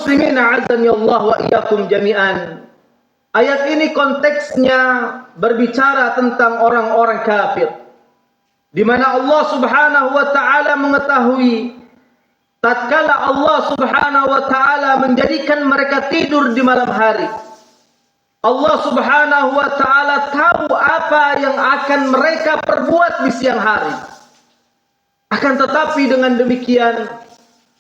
muslimin a'azzani Allah wa iyyakum jami'an. Ayat ini konteksnya berbicara tentang orang-orang kafir, di mana Allah Subhanahu wa taala mengetahui tatkala Allah Subhanahu wa taala menjadikan mereka tidur di malam hari, Allah Subhanahu wa taala tahu apa yang akan mereka perbuat di siang hari. Akan tetapi dengan demikian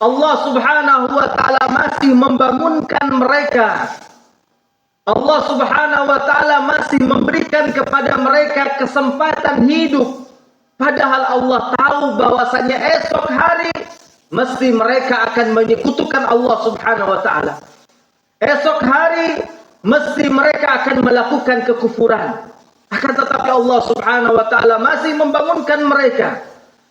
Allah Subhanahu wa taala masih membangunkan mereka. Allah Subhanahu wa taala masih memberikan kepada mereka kesempatan hidup. Padahal Allah tahu bahwasanya esok hari mesti mereka akan menyekutukan Allah Subhanahu wa taala. Esok hari mesti mereka akan melakukan kekufuran. Akan tetapi Allah Subhanahu wa taala masih membangunkan mereka,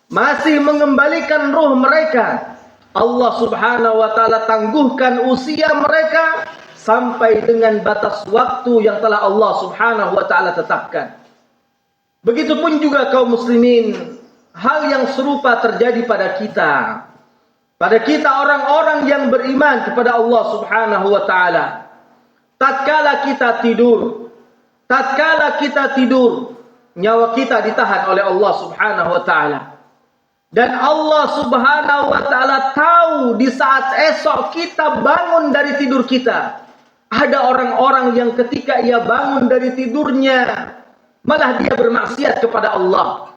masih mengembalikan ruh mereka. Allah Subhanahu wa taala tangguhkan usia mereka sampai dengan batas waktu yang telah Allah Subhanahu wa taala tetapkan. Begitupun juga kaum muslimin, hal yang serupa terjadi pada kita. Pada kita orang-orang yang beriman kepada Allah Subhanahu wa taala. Tatkala kita tidur, nyawa kita ditahan oleh Allah Subhanahu wa taala. Dan Allah Subhanahu wa taala tahu di saat esok kita bangun dari tidur kita. Ada orang-orang yang ketika ia bangun dari tidurnya, malah dia bermaksiat kepada Allah.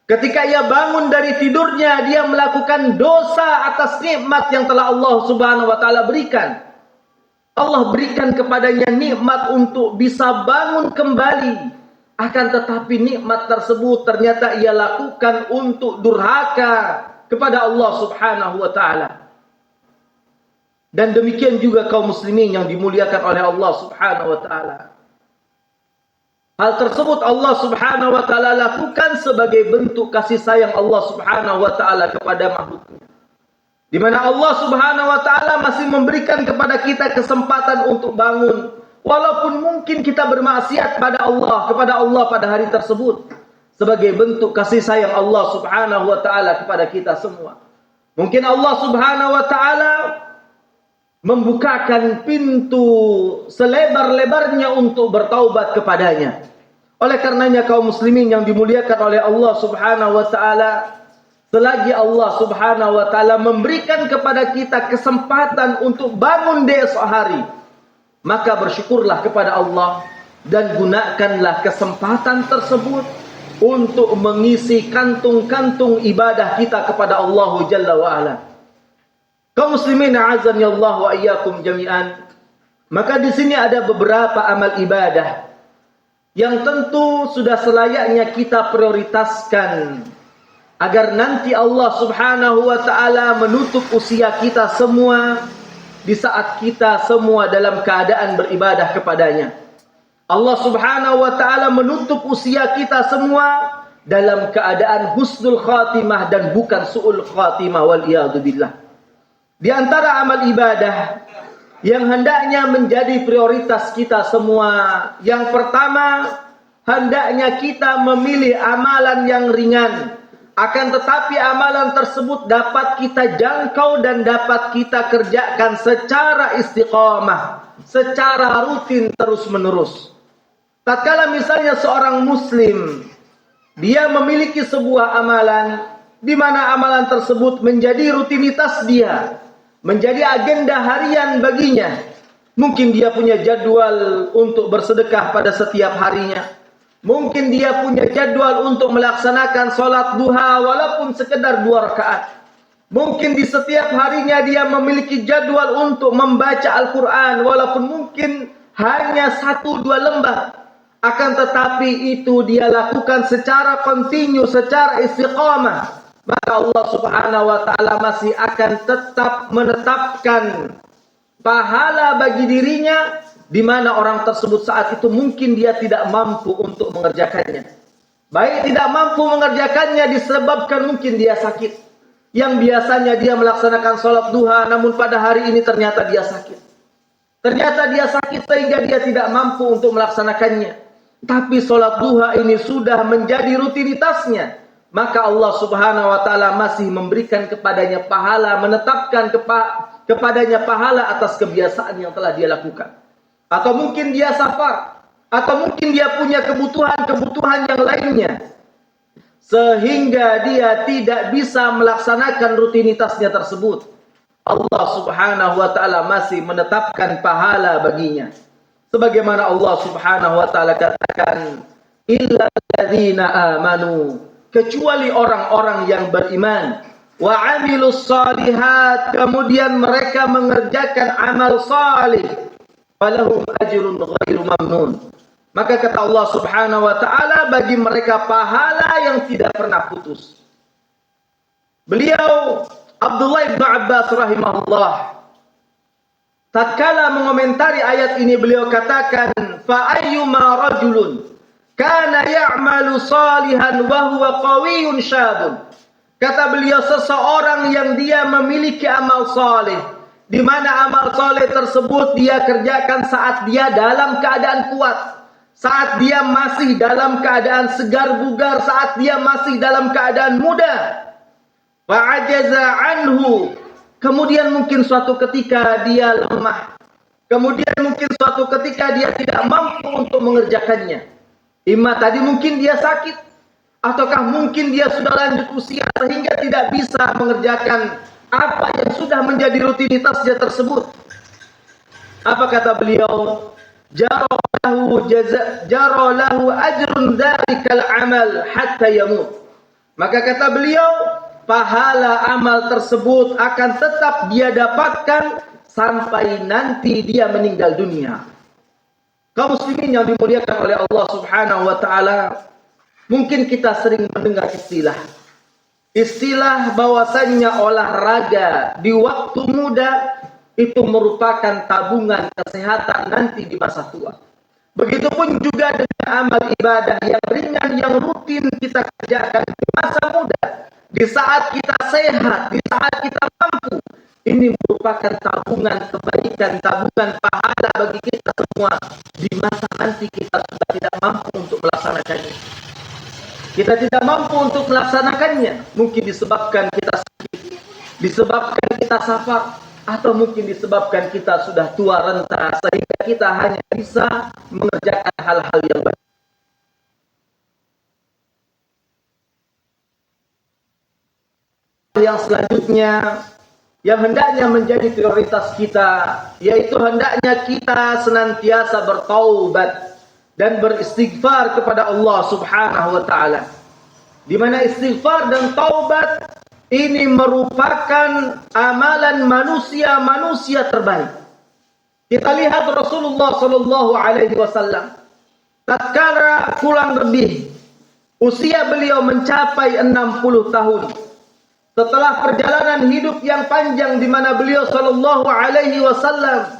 Ketika ia bangun dari tidurnya, dia melakukan dosa atas nikmat yang telah Allah Subhanahu wa taala berikan. Allah berikan kepadanya nikmat untuk bisa bangun kembali. Akan tetapi nikmat tersebut ternyata ia lakukan untuk durhaka kepada Allah Subhanahu wa taala. Dan demikian juga kaum muslimin yang dimuliakan oleh Allah Subhanahu wa taala. Hal tersebut Allah Subhanahu wa taala lakukan sebagai bentuk kasih sayang Allah Subhanahu wa taala kepada makhluknya. Di mana Allah Subhanahu wa taala masih memberikan kepada kita kesempatan untuk bangun. Walaupun mungkin kita bermaksiat kepada Allah pada hari tersebut, sebagai bentuk kasih sayang Allah Subhanahu wa taala kepada kita semua. Mungkin Allah Subhanahu wa taala membukakan pintu selebar-lebarnya untuk bertaubat kepadanya. Oleh karenanya kaum muslimin yang dimuliakan oleh Allah Subhanahu wa taala, selagi Allah Subhanahu wa taala memberikan kepada kita kesempatan untuk bangun di esok hari, maka bersyukurlah kepada Allah dan gunakanlah kesempatan tersebut untuk mengisi kantung-kantung ibadah kita kepada Allah Jalla wa Ala. Kaum muslimin a'azzani Allah wa iyyakum jami'an. Maka di sini ada beberapa amal ibadah yang tentu sudah selayaknya kita prioritaskan agar nanti Allah Subhanahu wa taala menutup usia kita semua di saat kita semua dalam keadaan beribadah kepadanya. Allah Subhanahu wa taala menutup usia kita semua dalam keadaan husnul khatimah dan bukan su'ul khatimah wal iyadu billah. Di antara amal ibadah yang hendaknya menjadi prioritas kita semua, yang pertama, hendaknya kita memilih amalan yang ringan. Akan tetapi amalan tersebut dapat kita jangkau dan dapat kita kerjakan secara istiqamah, secara rutin terus-menerus. Tatkala misalnya seorang muslim, dia memiliki sebuah amalan, di mana amalan tersebut menjadi rutinitas dia, menjadi agenda harian baginya. Mungkin dia punya jadwal untuk bersedekah pada setiap harinya. Mungkin dia punya jadwal untuk melaksanakan sholat duha walaupun sekedar 2 rakaat. Mungkin di setiap harinya dia memiliki jadwal untuk membaca Al-Quran walaupun mungkin hanya 1-2 lembar. Akan tetapi itu dia lakukan secara kontinu, secara istiqamah. Maka Allah Subhanahu wa taala masih akan tetap menetapkan pahala bagi dirinya, di mana orang tersebut saat itu mungkin dia tidak mampu untuk mengerjakannya. Baik tidak mampu mengerjakannya disebabkan mungkin dia sakit. Yang biasanya dia melaksanakan sholat duha, namun pada hari ini ternyata dia sakit. Ternyata dia sakit sehingga dia tidak mampu untuk melaksanakannya. Tapi sholat duha ini sudah menjadi rutinitasnya. Maka Allah Subhanahu wa taala masih memberikan kepadanya pahala, menetapkan kepadanya pahala atas kebiasaan yang telah dia lakukan. Atau mungkin dia safar, atau mungkin dia punya kebutuhan-kebutuhan yang lainnya, sehingga dia tidak bisa melaksanakan rutinitasnya tersebut. Allah subhanahu wa ta'ala masih menetapkan pahala baginya. Sebagaimana Allah subhanahu wa ta'ala katakan, illa alladzina amanu, kecuali orang-orang yang beriman, wa amilus salihat, kemudian mereka mengerjakan amal salih, falahum ajrun ghairu mamnun. Maka kata Allah subhanahu wa ta'ala, bagi mereka pahala yang tidak pernah putus. Beliau Abdullah ibn Abbas rahimahullah, tatkala mengomentari ayat ini, beliau katakan, fa ayyuma rajulun kana ya'malu salihan wa huwa qawiyyun syabun. Kata beliau, seseorang yang dia memiliki amal saleh, di mana amal saleh tersebut dia kerjakan saat dia dalam keadaan kuat, saat dia masih dalam keadaan segar bugar, saat dia masih dalam keadaan muda. Fa'ajaza anhu, kemudian mungkin suatu ketika dia lemah, kemudian mungkin suatu ketika dia tidak mampu untuk mengerjakannya. Imma tadi mungkin dia sakit, ataukah mungkin dia sudah lanjut usia sehingga tidak bisa mengerjakan apa yang sudah menjadi rutinitasnya tersebut. Apa kata beliau? Jara lahu ajrun dzalikal amal hatta yamut. Maka kata beliau, pahala amal tersebut akan tetap dia dapatkan sampai nanti dia meninggal dunia. Kaum muslimin yang dimuliakan oleh Allah subhanahu wa ta'ala, mungkin kita sering mendengar istilah bahwasannya olahraga di waktu muda itu merupakan tabungan kesehatan nanti di masa tua. Begitupun juga dengan amal ibadah yang ringan, yang rutin kita kerjakan di masa muda, di saat kita sehat, di saat kita mampu. Ini merupakan tabungan kebaikan, tabungan pahala bagi kita semua di masa nanti kita sudah tidak mampu untuk melaksanakannya. Kita tidak mampu untuk melaksanakannya, mungkin disebabkan kita sakit, disebabkan kita safar, atau mungkin disebabkan kita sudah tua renta sehingga kita hanya bisa mengerjakan hal-hal yang baik. Yang selanjutnya yang hendaknya menjadi prioritas kita, yaitu hendaknya kita senantiasa bertaubat dan beristighfar kepada Allah subhanahu wa ta'ala. Di mana istighfar dan taubat ini merupakan amalan manusia terbaik. Kita lihat Rasulullah sallallahu alaihi wasallam, tatkala kurang lebih usia beliau mencapai 60 tahun. Setelah perjalanan hidup yang panjang di mana beliau sallallahu alaihi wasallam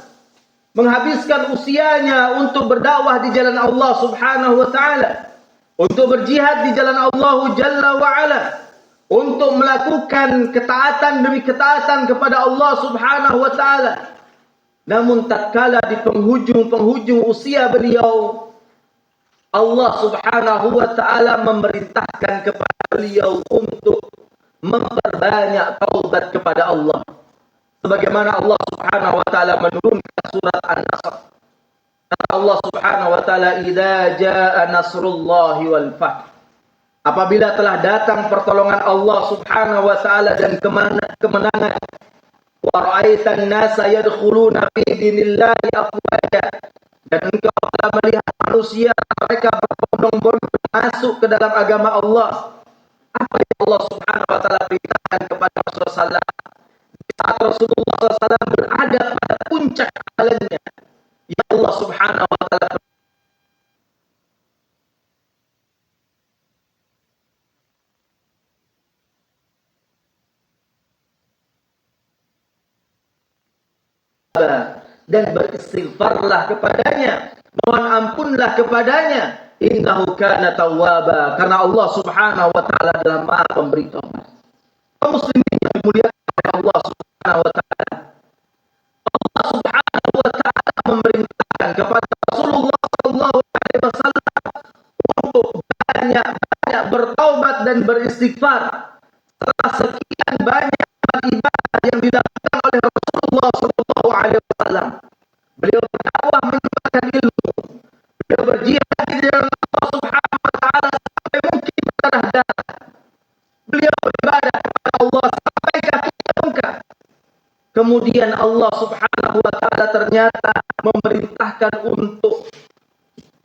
menghabiskan usianya untuk berdakwah di jalan Allah subhanahu wa ta'ala, untuk berjihad di jalan Allah jalla wa ala, untuk melakukan ketaatan demi ketaatan kepada Allah subhanahu wa ta'ala. Namun tatkala di penghujung usia beliau, Allah subhanahu wa ta'ala memerintahkan kepada beliau untuk memperbanyak taubat kepada Allah. Sebagaimana Allah subhanahu wa ta'ala menurunkan surat An-Nasr. Kata Allah subhanahu wa ta'ala, idza jaa nasrullahi wal fath. Apabila telah datang pertolongan Allah subhanahu wa ta'ala dan kemenangan. Wa ra'aitan nasa yadkhuluna fi dinillahi afwaja. Dan engkau telah melihat manusia mereka berbondong-bondong masuk ke dalam agama Allah. Apa yang Allah subhanahu wa ta'ala perintahkan kepada Rasulullah SAW saat Rasulullah SAW berada pada puncak amalannya, ya Allah subhanahu wa ta'ala dan beristighfarlah kepadanya, mohon ampunlah kepadanya, innahu kana tawwaba, karena Allah subhanahu wa ta'ala adalah maha pemberi taubat. Kaum muslimin yang dimuliakan oleh Allah subhanahu wa ta'ala, Allah subhanahu wa ta'ala memerintahkan kepada Rasulullah sallallahu alaihi wasallam untuk banyak bertaubat dan beristighfar. Setelah sekian banyak ibadah yang dilakukan oleh Rasulullah wasallam. Beliau berdakwah menyebarkan ilmu. Beliau berjihad di jalan Allah Subhanahu wa taala sampai mungkin berdarah-darah. Beliau beribadah kepada Allah sampai kakinya bengkak. Kemudian Allah Subhanahu wa taala ternyata memerintahkan untuk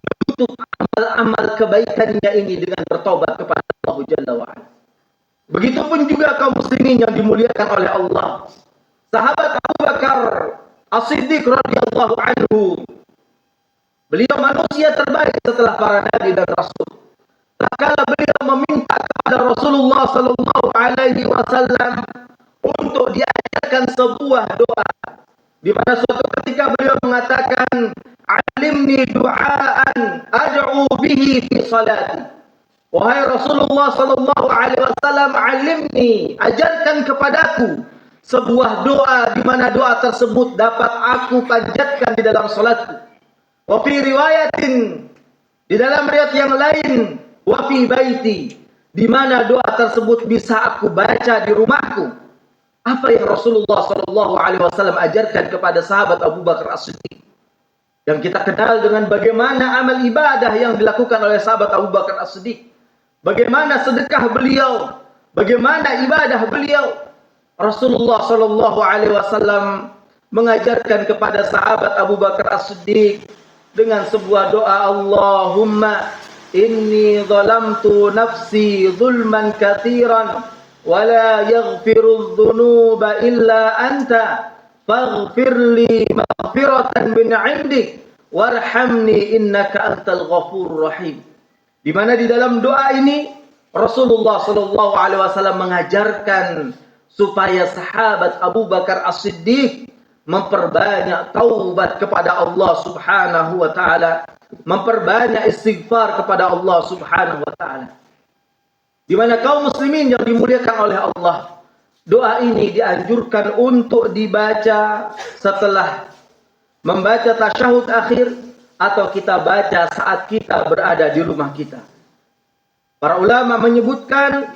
menutup amal-amal kebaikannya ini dengan bertobat kepada Allah Jalla wa ala. Begitupun juga kaum muslimin yang dimuliakan oleh Allah. Sahabat Abu Bakar As-Siddiq radhiyallahu anhu, beliau manusia terbaik setelah para nabi dan rasul. Tatkala beliau meminta kepada Rasulullah sallallahu alaihi wasallam untuk diajarkan sebuah doa, di mana suatu ketika beliau mengatakan, "Alimni du'aan ad'u bihi fi salati." Wahai Rasulullah sallallahu alaihi wasallam, alimni, ajarkan kepadaku sebuah doa di mana doa tersebut dapat aku panjatkan di dalam salatku. Wa fi riwayatin, di dalam riwayat yang lain, wa fi baiti, di mana doa tersebut bisa aku baca di rumahku. Apa yang Rasulullah sallallahu alaihi wasallam ajarkan kepada sahabat Abu Bakar As-Siddiq? Yang kita kenal dengan bagaimana amal ibadah yang dilakukan oleh sahabat Abu Bakar As-Siddiq. Bagaimana sedekah beliau, bagaimana ibadah beliau. Rasulullah sallallahu alaihi wasallam mengajarkan kepada sahabat Abu Bakar As-Siddiq dengan sebuah doa, Allahumma inni zalamtu nafsi zulman katsiran wa la yaghfiru dzunuba illa anta faghfir li maghfiratan min 'indik warhamni innaka antal ghafurur rahim. Di mana di dalam doa ini Rasulullah sallallahu alaihi wasallam mengajarkan supaya sahabat Abu Bakar As-Siddiq memperbanyak taubat kepada Allah Subhanahu wa taala, memperbanyak istighfar kepada Allah Subhanahu wa taala. Di mana kaum muslimin yang dimuliakan oleh Allah, doa ini dianjurkan untuk dibaca setelah membaca tasyahud akhir atau kita baca saat kita berada di rumah kita. Para ulama menyebutkan,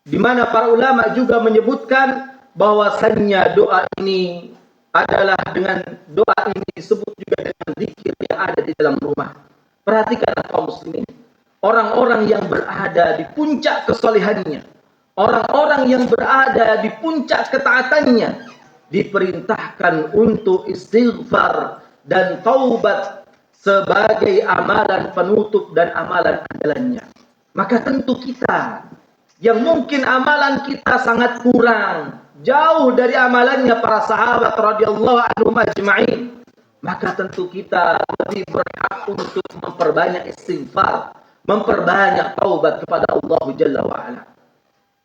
di mana para ulama juga menyebutkan bahwasannya doa ini adalah dengan doa ini disebut juga dengan zikir yang ada di dalam rumah. Perhatikan kaum muslimin, orang-orang yang berada di puncak kesalehannya, orang-orang yang berada di puncak ketaatannya, diperintahkan untuk istighfar dan taubat sebagai amalan penutup dan amalan andalannya. Maka tentu kita yang mungkin amalan kita sangat kurang, jauh dari amalannya para sahabat radhiyallahu anhum ajma'in, maka tentu kita lebih berhak untuk memperbanyak istighfar, memperbanyak taubat kepada Allah Jalla wa ala.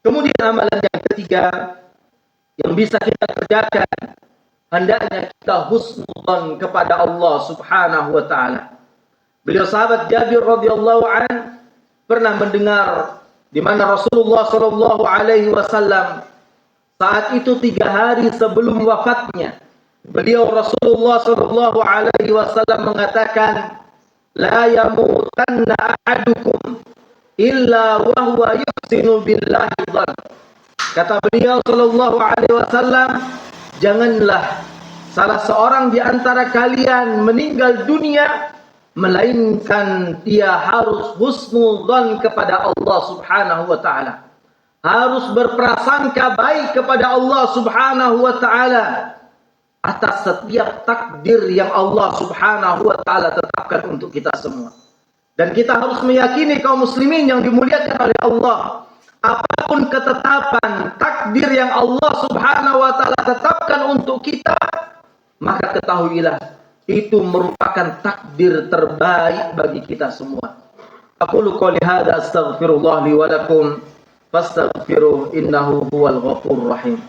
Kemudian amalan yang ketiga yang bisa kita kerjakan, hendaknya kita husnudzon kepada Allah Subhanahu wa taala. Beliau sahabat Jabir radhiyallahu an pernah mendengar di mana Rasulullah sallallahu alaihi wasallam saat itu 3 hari sebelum wafatnya, beliau Rasulullah sallallahu alaihi wasallam mengatakan, la yamutanna ahadukum illa wa huwa yuhsinu billahi dzan. Kata beliau sallallahu alaihi wasallam, janganlah salah seorang di antara kalian meninggal dunia melainkan dia harus husnudzon kepada Allah Subhanahu wa taala. Harus berprasangka baik kepada Allah Subhanahu wa taala atas setiap takdir yang Allah Subhanahu wa taala tetapkan untuk kita semua. Dan kita harus meyakini kaum muslimin yang dimuliakan oleh Allah, apapun ketetapan takdir yang Allah Subhanahu wa taala tetapkan untuk kita, maka ketahuilah itu merupakan takdir terbaik bagi kita semua. Aqulu qouli hadza astaghfirullah li wa lakum fastaghfiruhu innahu huwal ghafurur rahim.